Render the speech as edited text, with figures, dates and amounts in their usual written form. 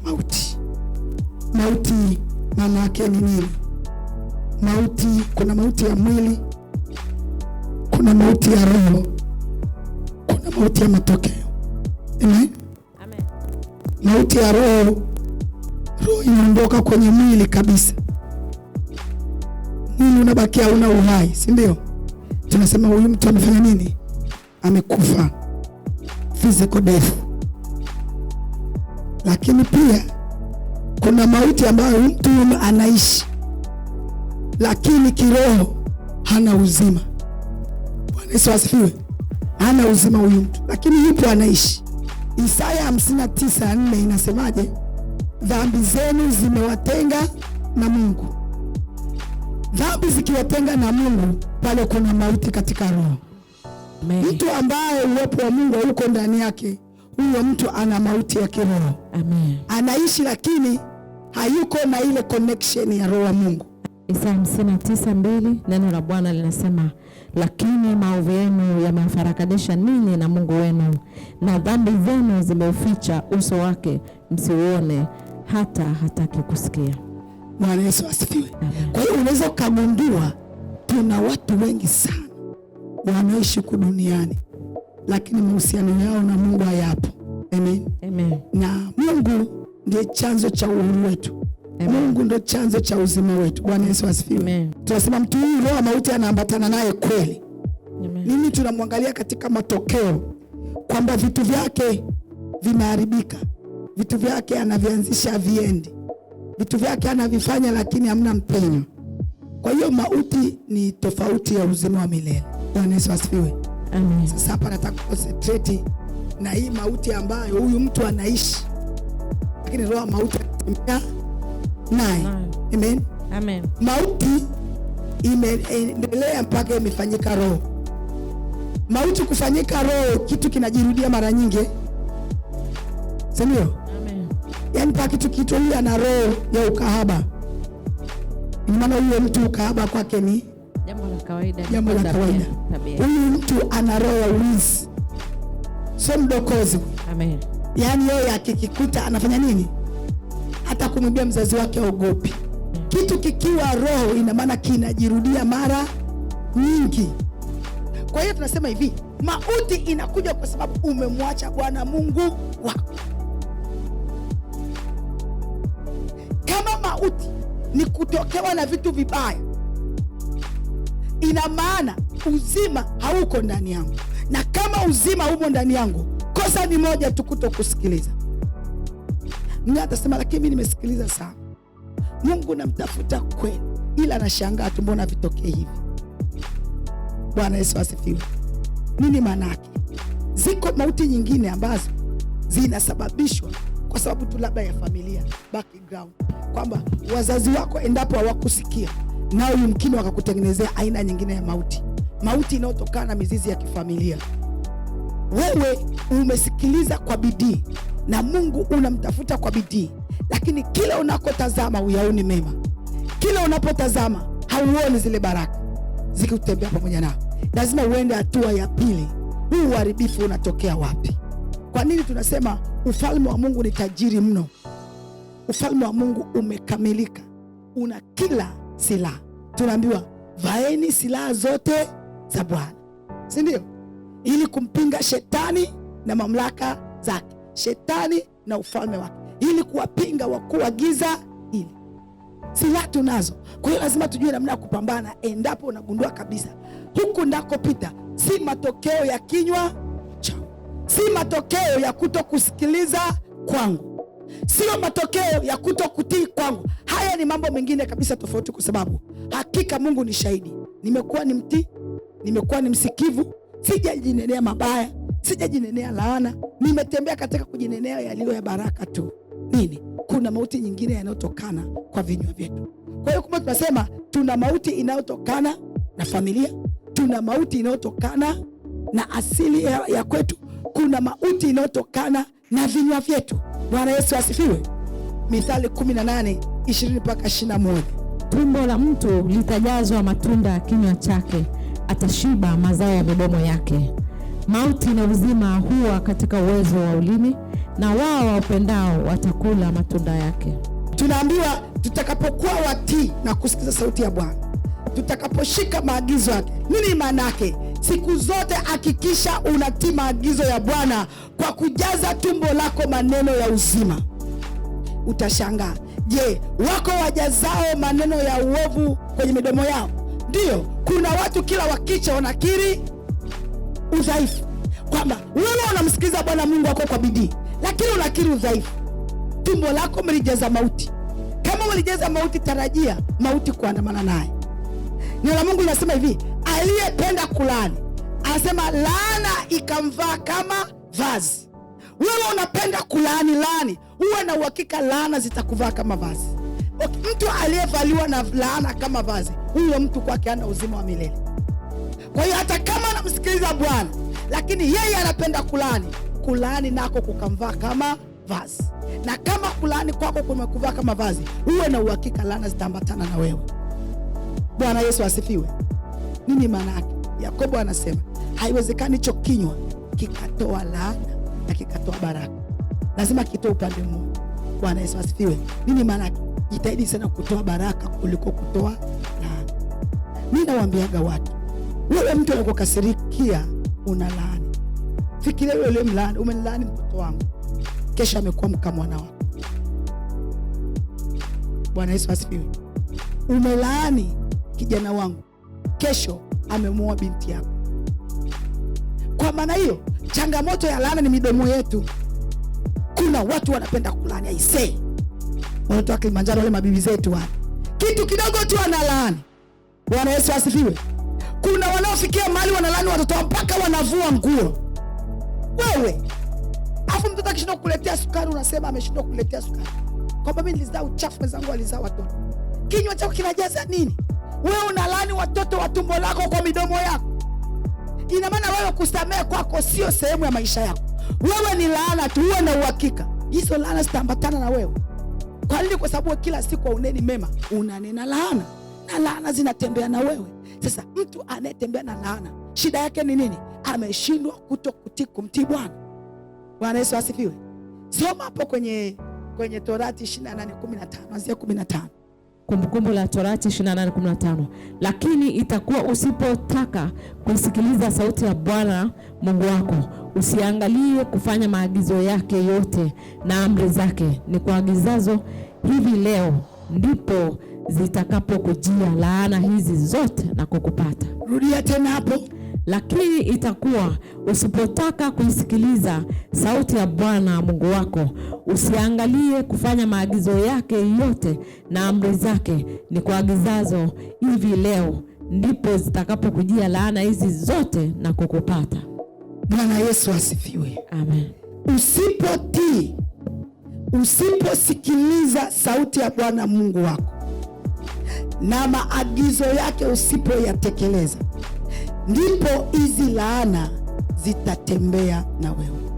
mauti. Mauti maana yake ni nini? Mauti, kuna mauti ya mwili, kuna mauti ya roho, kuna mauti ya matokeo. Amen. Amen. Mauti ya roho, roho inaondoka kwenye mwili kabisa. Mwili unabakia hauna uhai, si ndio? Tunasema huyu mtu amefanya nini? Amekufa, physical death. Lakini pia kuna mauti ambayo mtu anaishi, lakini kiroho hana uzima. Bwana Yesu asifiwe. Hana uzima huyu mtu, lakini yupo anaishi. Isaya 59:4 inasemaje? Dhambi zenu zimewatenga na Mungu. Dhambi zikiwatenga na Mungu, pale kuna mauti katika roho. Amen. Mtu ambaye uwepo wa Mungu uko ndani yake, huyo mtu ana mauti ya kiroho. Amen. Anaishi lakini hayuko na ile connection ya roho wa Mungu. Isaya 59:2 neno la Bwana linasema, lakini maovu yenu yamefarakanisha ninyi na Mungu wenu, na dhambi zenu zimeuficha uso wake msiuone, hata hataki kusikia. Bwana Yesu asifiwe. Kwa hiyo unaweza kugundua tuna watu wengi sana wanaishi huku duniani, lakini mahusiano yao na Mungu hayapo. Amen. Amen. Na Mungu ndiye chanzo cha uhuru wetu. Amen. Mungu ndiye chanzo cha uzima wetu. Bwana Yesu asifiwe. Amen. Tunasema mtu huyu roho mauti anaambatana naye kweli. Amen. Nini tunamwangalia katika matokeo kwamba vitu vyake vimeharibika. Vitu vyake anavianzisha viendi. Vitu vyake anavifanya lakini hamna mpenyo. Kwa hiyo mauti ni tofauti ya uzima wa milele. Bwana Yesu asifiwe. Amen. Sasa hapa nataka concentrate na hii mauti ambayo huyu mtu anaishi, lakini roho mauti anatembea naye. Amen. Amen. Mauti imeendelea mpaka imefanyika roho. Mauti kufanyika roho, kitu kinajirudia mara nyingi. Sio? Amen. Yaani pa kitu kitulia na roho ya ukahaba. Maana huyo mtu ukahaba kwake ni jambo la kawaida. Jambo la kawaida. Huyu mtu ana roho ya ulinzi, sio mdokozi. Amen. Yaani yeye akikikuta anafanya nini? Hata kumwambia mzazi wake aogopi. Kitu kikiwa roho, ina maana kinajirudia mara nyingi. Kwa hiyo tunasema hivi, mauti inakuja kwa sababu umemwacha Bwana Mungu wako. Kama mauti ni kutokewa na vitu vibaya, ina maana uzima hauko ndani yangu. Na kama uzima humo ndani yangu, kosa ni moja tu, kutokusikiliza. Mimi atasema lakini mimi nimesikiliza sana. Mungu namtafuta kweli, ila anashangaa tu mbona vitokee hivi. Bwana Yesu asifiwe. Nini maana yake? Ziko mauti nyingine ambazo zinasababishwa kwa sababu tu labda ya familia, background, kwamba wazazi wako endapo hawakusikia, nao yumkini wakakutengenezea aina nyingine ya mauti. Mauti inayotokana na mizizi ya kifamilia. Wewe umesikiliza kwa bidii na Mungu unamtafuta kwa bidii, lakini kila unakotazama huyaoni mema. Kila unapotazama hauoni zile baraka zikutembea pamoja nao. Lazima uende hatua ya pili. Huu uharibifu unatokea wapi? Kwa nini tunasema ufalme wa Mungu ni tajiri mno? Ufalme wa Mungu umekamilika, una kila silaha. Tunaambiwa vaeni silaha zote za Bwana, si ndio? Ili kumpinga shetani na mamlaka zake, shetani na ufalme wake, ili kuwapinga wakuu wa giza hili. Silaha tunazo. Kwa hiyo lazima tujue namna ya kupambana endapo unagundua kabisa huku ndakopita si matokeo ya kinywa changu, si matokeo ya kutokusikiliza kwangu, sio matokeo ya kutokutii kwangu. Haya ni mambo mengine kabisa tofauti, kwa sababu hakika Mungu ni shahidi. Nimekuwa ni mtii, nimekuwa ni msikivu, sijajinenea mabaya, sijajinenea laana, nimetembea katika kujinenea yaliyo ya baraka tu. Nini? Kuna mauti nyingine yanayotokana kwa vinywa vyetu. Kwa hiyo kumbe tunasema tuna mauti inayotokana na familia, tuna mauti inayotokana na asili ya kwetu, kuna mauti inayotokana na vinywa vyetu. Bwana Yesu asifiwe. Mithali 18:20-21. Tumbo la mtu litajazwa matunda ya kinywa chake, atashiba mazao ya midomo yake. Mauti na uzima huwa katika uwezo wa ulimi, na wao waupendao watakula matunda yake. Tunaambiwa tutakapokuwa watii na kusikiza sauti ya Bwana, tutakaposhika maagizo yake. Nini maana yake? Siku zote hakikisha unatii maagizo ya Bwana kwa kujaza tumbo lako maneno ya uzima. Utashangaa, je, wako wajazao maneno ya uovu kwenye midomo yao? Ndio, kuna watu kila wakicha wanakiri udhaifu, kwamba wewe unamsikiliza Bwana Mungu wako kwa bidii, lakini unakiri udhaifu. Tumbo lako mlijaza mauti. Kama ulijaza mauti, tarajia mauti kuandamana naye. Neno la Mungu linasema hivi, aliyependa kulaani, anasema laana ikamvaa kama vazi. Wewe unapenda kulaani, laani, uwe na uhakika laana zitakuvaa kama vazi. Mtu aliyevaliwa na laana kama vazi, huyo mtu kwake hana uzima wa milele. Kwa hiyo hata kama anamsikiliza Bwana, lakini yeye anapenda kulaani, kulaani nako kukamvaa kama vazi. Na kama kulaani kwako kumekuvaa kama vazi, uwe na uhakika laana zitaambatana na wewe. Bwana Yesu asifiwe. Nini maana yake? Yakobo anasema haiwezekani hicho kinywa kikatoa laana na kikatoa baraka, lazima kitoe upande mmoja. Bwana Yesu asifiwe. Nini maana yake? Jitahidi sana kutoa baraka kuliko kutoa laana. Mimi nawaambiaga watu, wewe mtu anakukasirikia una laani, fikiria wewe mlaani, umelaani mtoto wangu, kesho amekuwa mkamwana wako. Bwana Yesu asifiwe. Umelaani kijana wangu, kesho amemuoa binti yako. Kwa maana hiyo, changamoto ya laana ni midomo yetu. Kuna watu wanapenda kulaani, aisee, watu wa Kilimanjaro, wale mabibi zetu wale, kitu kidogo tu wanalaani. Bwana Yesu asifiwe. Kuna wanaofikia mahali wanalaani watoto mpaka wanavua nguo. Wewe afu mtoto akishindwa kukuletea sukari, unasema ameshindwa kukuletea sukari, kwamba mimi nilizaa uchafu, mwenzangu alizaa watoto. Kinywa chako kinajaza nini? Wewe unalaani watoto wa tumbo lako kwa midomo yako. Ina maana wewe kusamehe kwako sio sehemu ya maisha yako. Wewe ni laana tu, uwe na uhakika hizo laana zitaambatana na wewe. Kwa nini? Kwa sababu kila siku uneni mema unanena laana, na laana zinatembea na wewe. Sasa mtu anayetembea na laana, shida yake ni nini? Ameshindwa kutokutii kumtii Bwana. Bwana Yesu asifiwe. Soma hapo kwenye Torati 28:15, anzia 15. Kumbukumbu la Torati 28:15. Lakini itakuwa usipotaka kusikiliza sauti ya Bwana Mungu wako, usiangalie kufanya maagizo yake yote na amri zake ni kuagizazo hivi leo, ndipo zitakapokujia laana hizi zote na kukupata. Rudia tena hapo. Lakini itakuwa usipotaka kuisikiliza sauti ya Bwana Mungu wako, usiangalie kufanya maagizo yake yote na amri zake ni kuagizazo hivi leo, ndipo zitakapokujia laana hizi zote na kukupata. Bwana Yesu asifiwe. Amen. Usipotii, usiposikiliza sauti ya Bwana Mungu wako na maagizo yake usipoyatekeleza, ndipo hizi laana zitatembea na wewe.